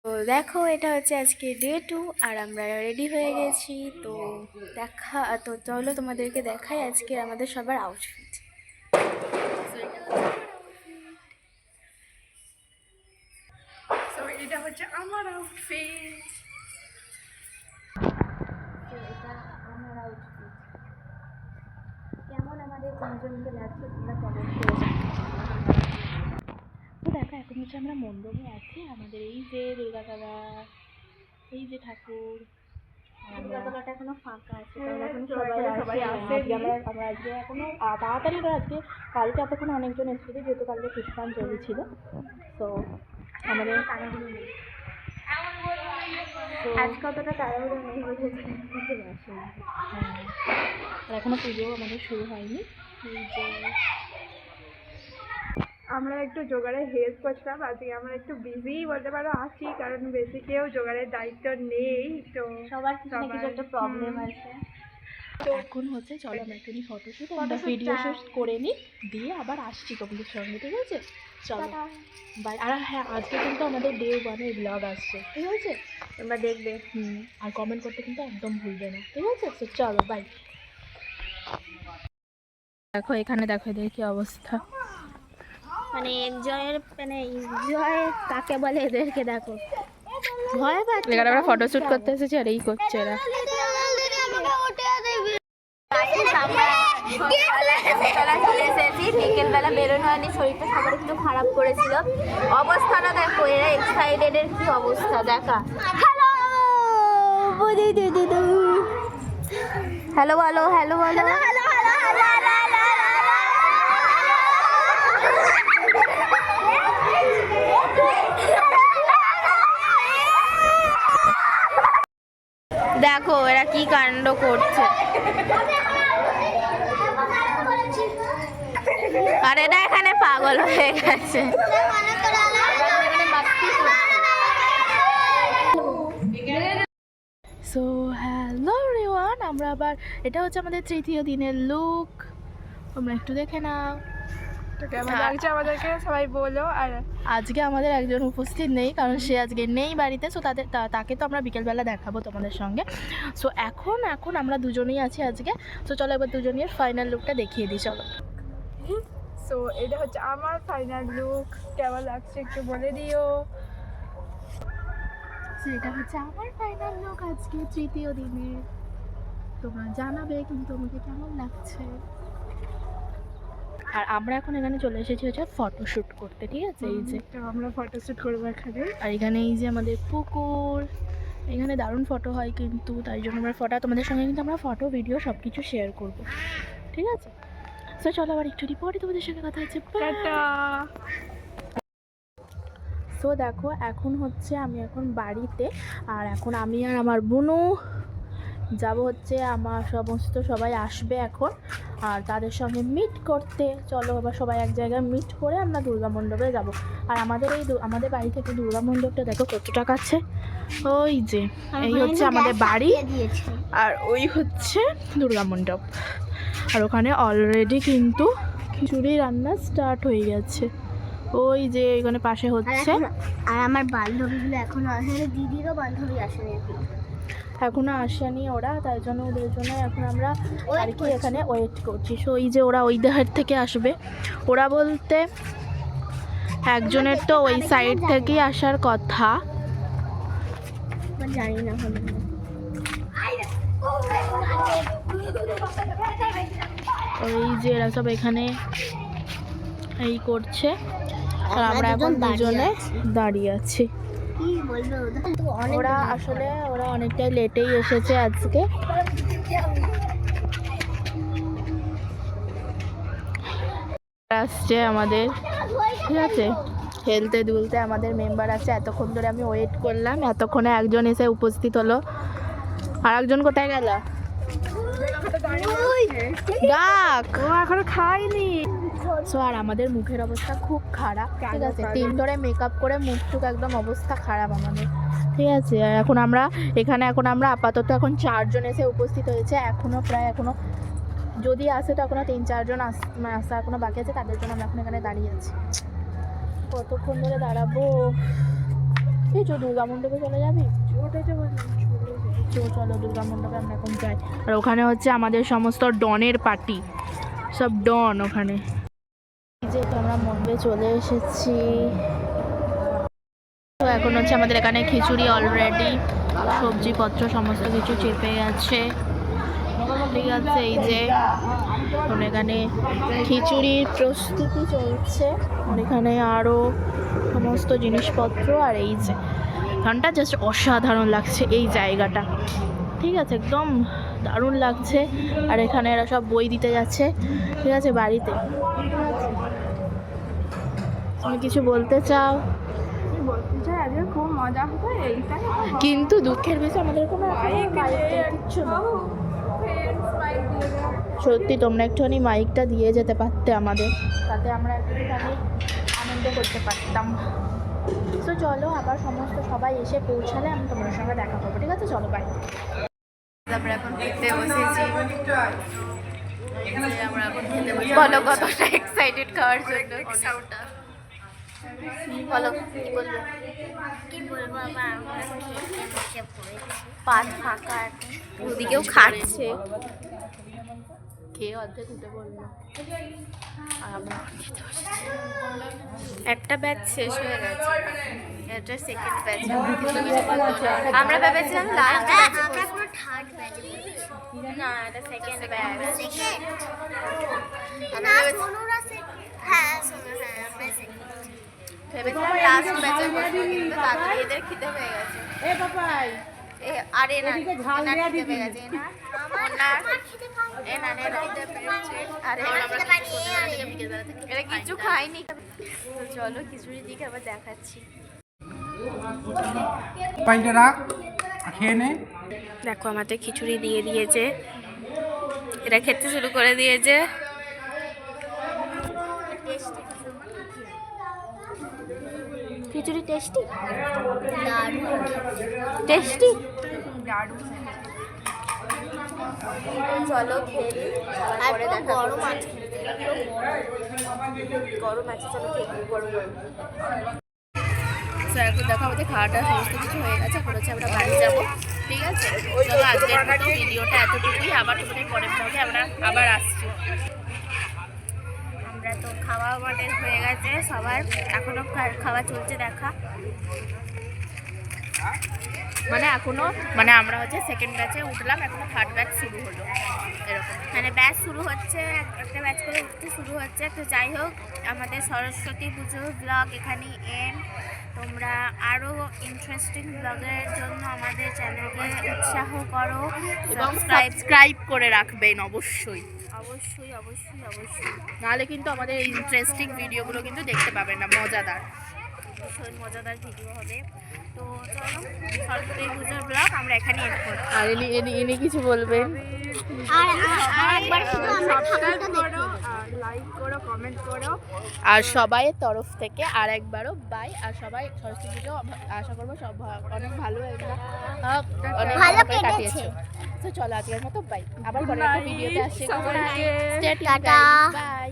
তো দেখো এটা হচ্ছে আজকে ডে 2 আর আমরা রেডি হয়ে গেছি। তো চলো তোমাদেরকে দেখাই আজকে আমাদের সবার আউটফিট। সো এটা হচ্ছে আমার আউটফিট। কেমন আমাদের তিনজনকে লাগছে তোমরা কমেন্ট করে তো দেখো এখন হচ্ছে আমরা মণ্ডপে আছি। আমাদের এই যে দুর্গাতলা, এই যে ঠাকুর, দুর্গাতলাটা এখনো ফাঁকা আছে, সবাই আসেনি। আমরা আজকে এখনো তাড়াতাড়ি করে আজকে কালকে এতক্ষণ অনেকজন এসেছিল, যেহেতু কালকে পুষ্পাঞ্জলি ছিল। তো আমাদের তাড়াহুড়ো নেই, আজকে অতটা তাড়াহুড়ো নেই, আর এখনো পুজো আমাদের শুরু হয়নি। আমরা একটু জোগাড়ের হেল্প করছিলাম। আজকে আমরা একটু বিজি বলতে পারো আছি, কারণ বেশি কেউ জোগাড়ের দায়িত্ব নেই, তো সবার কিছু না কিছু একটা প্রবলেম আছে। তো এখন হচ্ছে চলো আমরা একটু ফটোশ্যুট আমরা ভিডিও শ্যুট করে নিই, দিয়ে আবার আসছি তোমাদের সঙ্গে, ঠিক আছে? চলো বাই। আর হ্যাঁ, আজকে কিন্তু আমাদের ডে 1-এর ব্লগ আসছে, ঠিক আছে? তোমরা দেখবে। আর কমেন্ট করতে কিন্তু একদম ভুলবে না, ঠিক আছে? তো চলো বাই। দেখো এখানে, দেখো এদের কি অবস্থা, মানে এনজয়ের, মানে এনজয় কাকে বলে এদেরকে দেখো, ভয় পাচ্ছে। এখানে আমরা ফটোশ্যুট করতে এসেছি আর এই করছে এরা। বিকেলবেলা বেরোনো হয়নি, শরীরটা সবার একটু খারাপ করেছিল। অবস্থাটা দেখো, এরা এক্সাইটেডের কি অবস্থা দেখা। হ্যালো বলো, হ্যালো বলো। দেখো এরা কি কাণ্ড করছে, আর এরা এখানে পাগল হয়ে গেছে। সো হ্যালো এভরিওয়ান, আমরা আবার, এটা হচ্ছে আমাদের তৃতীয় দিনের লুক, তোমরা একটু দেখে নাও। তো কেমন লাগছে আমাদেরকে সবাই বলো। আর আজকে আমাদের একজন উপস্থিত নেই, কারণ সে আজকে নেই বাড়িতে। সো তাকে তো আমরা বিকেলবেলা দেখাবো তোমাদের সঙ্গে। সো এখন আমরা দুজনেই আছি আজকে। সো চলো এবার দুজনের ফাইনাল লুকটা দেখিয়ে দিই, চলো। সো এটা হচ্ছে আমার ফাইনাল লুক, কেমন লাগছে একটু বলে দিও। এটা হচ্ছে আমার ফাইনাল লুক আজকে তৃতীয় দিনে, তোমরা জানাবে কিন্তু আমাকে কেমন লাগছে। আর আমরা এখন এখানে চলে এসেছি হচ্ছে ফটোশ্যুট করতে, ঠিক আছে? এই যে তো আমরা ফটোশ্যুট করবো এখানে। আর এখানে এই যে আমাদের পুকুর, এখানে দারুণ ফটো হয় কিন্তু, তাই জন্য আমরা তোমাদের সঙ্গে কিন্তু আমরা ফটো ভিডিও সব কিছু শেয়ার করব, ঠিক আছে? তো চলো আবার একটু পরে তোমাদের সঙ্গে কথা হচ্ছে, টাটা। তো দেখো এখন হচ্ছে আমি এখন বাড়িতে, আর এখন আমি আর আমার বোনও যাব হচ্ছে, আমার সবাই আসবে এখন, আর তাদের সঙ্গে মিট করতে। চলো আবার সবাই এক জায়গায় মিট করে আমরা দুর্গা মণ্ডপে যাব। আর আমাদের বাড়ি থেকে দুর্গা মণ্ডপটা দেখো কতটা কাছে, ওই যে এই হচ্ছে আমাদের বাড়ি, আর ওই হচ্ছে দুর্গা মণ্ডপ। আর ওখানে অলরেডি কিন্তু খিচুড়ি রান্না স্টার্ট হয়ে গেছে, ওই যে এখানে পাশে হচ্ছে। আর আমার বান্ধবীগুলো এখনো আসেনি, দিদিরও বান্ধবী আসেনি এখনো আসেনি ওরা, তাই জন্য ওদের জন্য এখন আমরা আর কি এখানে ওয়েট করছি। সো ওই যে ওরা ওই দেহের থেকে আসবে, ওরা বলতে একজনের তো ওই সাইড থেকেই আসার কথা, জানি না হলো। ওই যে এরা সব এখানে এই করছে, আর আমরা এখন দুজনে দাঁড়িয়ে আছি। ওরা অনেকটাই লেটেই এসেছে আজকে। আসছে আমাদের, ঠিক আছে, খেলতে দুলতে আমাদের মেম্বার আছে। এতক্ষণ ধরে আমি ওয়েট করলাম, এতক্ষণে একজন এসে উপস্থিত হলো। আর একজন কোথায় গেল? ডাক, ও এখনো খাইনি। সো আর আমাদের মুখের অবস্থা খুব খারাপ, ঠিক আছে? 3 ধরে মেকআপ করে মুখ টুক একদম অবস্থা খারাপ আমাদের, ঠিক আছে? আর এখন আমরা আপাতত এখন 4 জন এসে উপস্থিত হয়েছে। এখনো যদি আসে তো এখনো 3-4 জন আসা এখনো বাকি আছে, তাদের জন্য আমরা এখন এখানে দাঁড়িয়ে আছি। কতক্ষণ ধরে দাঁড়াবো? এই চো দুর্গা মণ্ডপে চলে যাবি? চলো দুর্গা মণ্ডপে আমরা এখন যাই। আর ওখানে হচ্ছে আমাদের সমস্ত ডনের পার্টি, সব ডন ওখানে। যে তো আমরা মণ্ডপে চলে এসেছি। তো এখন হচ্ছে আমাদের এখানে খিচুড়ি অলরেডি সবজিপত্র সমস্ত কিছু চেপে গেছে, ঠিক আছে। এই যে এখন এখানে খিচুড়ির প্রস্তুতি চলছে, আর এখানে আরও সমস্ত জিনিসপত্র। আর এই যে এখানটা জাস্ট অসাধারণ লাগছে এই জায়গাটা, ঠিক আছে, একদম দারুণ লাগছে। আর এখানে এরা সব বই দিতে যাচ্ছে, ঠিক আছে, বাড়িতে। তুমি কিছু বলতে চাও? বলতে চাই আজকে খুব মজা হবে এইটাই। কিন্তু দুঃখের বিষয় আমাদের কোনো কিচ্ছু না। সত্যি তোমরা একটুখানি মাইকটা দিয়ে যেতে পারতে আমাদের, তাতে আমরা একটুখানি আনন্দ করতে পারতাম। তো চলো আবার সমস্ত সবাই এসে পৌঁছালে আমি তোমাদের সঙ্গে দেখা করবো, ঠিক আছে? চলো বাই। আমরা এখন খেতে বসেছি। আমরা এখন খেতে বসে বলো কতটা এক্সাইটেড খাওয়ার জন্য। বলো কি বলবো? কি বলবো আবার, আমরা খেতে বসে পড়েছি। পাত ফাঁকা, ওদিকেও খাচ্ছে, খেয়ে অর্ধেক উঠে পড়লো। আর আমরা খেতে বসেছি। একটা ব্যাচ শেষ হয়ে গেছে, এটা সেকেন্ড ব্যাচ। আমরা ভেবেছিলাম লাস্ট ব্যাচ, আমরা পুরো থার্ড ব্যাচে পড়েছি। না এটা সেকেন্ড ব্যাচ। সেকেন্ড না, সোনুরা সেকেন্ড। হ্যাঁ সোনু, হ্যাঁ আমরা সেকেন্ড। ভেবেছিলাম লাস্ট ব্যাচে বসবো, কিন্তু তাড়াতাড়ি এদের খিদে পেয়ে গেছে। আর এনা খিদে পেয়ে গেছে, এরা কিছু খায়নি। তো চলো খিচুড়ি দিকে আবার দেখাচ্ছি। দেখো আমাদের খিচুড়ি দিয়ে দিয়েছে, এরা খেতে শুরু করে দিয়েছে। খিচুড়ি টেস্টি, টেস্টি, চলো খেয়ে নিই, তারপরে দেখা গরম আছে। গরম আছে, চলো খেয়ে নিই, গরম গরম। তো এখন দেখো আমাদের খাওয়াটা সমস্ত কিছু হয়ে গেছে, এখন হচ্ছে আমরা বাড়ি যাবো, ঠিক আছে? চলো আজকের মতো ভিডিওটা এতটুকুই, আবার তোমাদের পরের ব্লগে আমরা আবার আসছি। আমরা তো খাওয়া আমাদের হয়ে গেছে সবার, এখনো খাওয়া চলছে দেখা, মানে এখনো, মানে আমরা হচ্ছে সেকেন্ড ব্যাচে উঠলাম, এখনো থার্ড ব্যাচ শুরু হলো, এরকম মানে ব্যাচ শুরু হচ্ছে, একটা ব্যাচ করে উঠতে শুরু হচ্ছে। তো যাই হোক, আমাদের সরস্বতী পুজোর ব্লগ এখানেই এন্ড। তোমরা আরও ইন্টারেস্টিং ব্লগের জন্য আমাদের চ্যানেলকে উৎসাহ করো এবং সাবস্ক্রাইব করে রাখবেন অবশ্যই, অবশ্যই অবশ্যই অবশ্যই, নাহলে কিন্তু আমাদের এই ইন্টারেস্টিং ভিডিওগুলো কিন্তু দেখতে পাবেন না, মজাদার, ভীষণ মজাদার ভিডিও হবে। তো চলো, সরস্বতী পুজোর ব্লগ আমরা এখানে এড করছি। আর ইনি কিছু বলবেন? আর একবার শুধু আমরা ঠাকুরটা দেখবো। লাইক করো, কমেন্ট করো। আর সবাইয়ের তরফ থেকে আর একবারও বাই। আর সবাই সরস্বতী পুজো আশা করবো সব অনেক ভালো, অনেক ভালো করে কেটেছে। কাটিয়েছো। তো চলো আজকের মতো বাই, আবার পরে একটা ভিডিওতে আসছি। সবাইকে টাটা। বাই।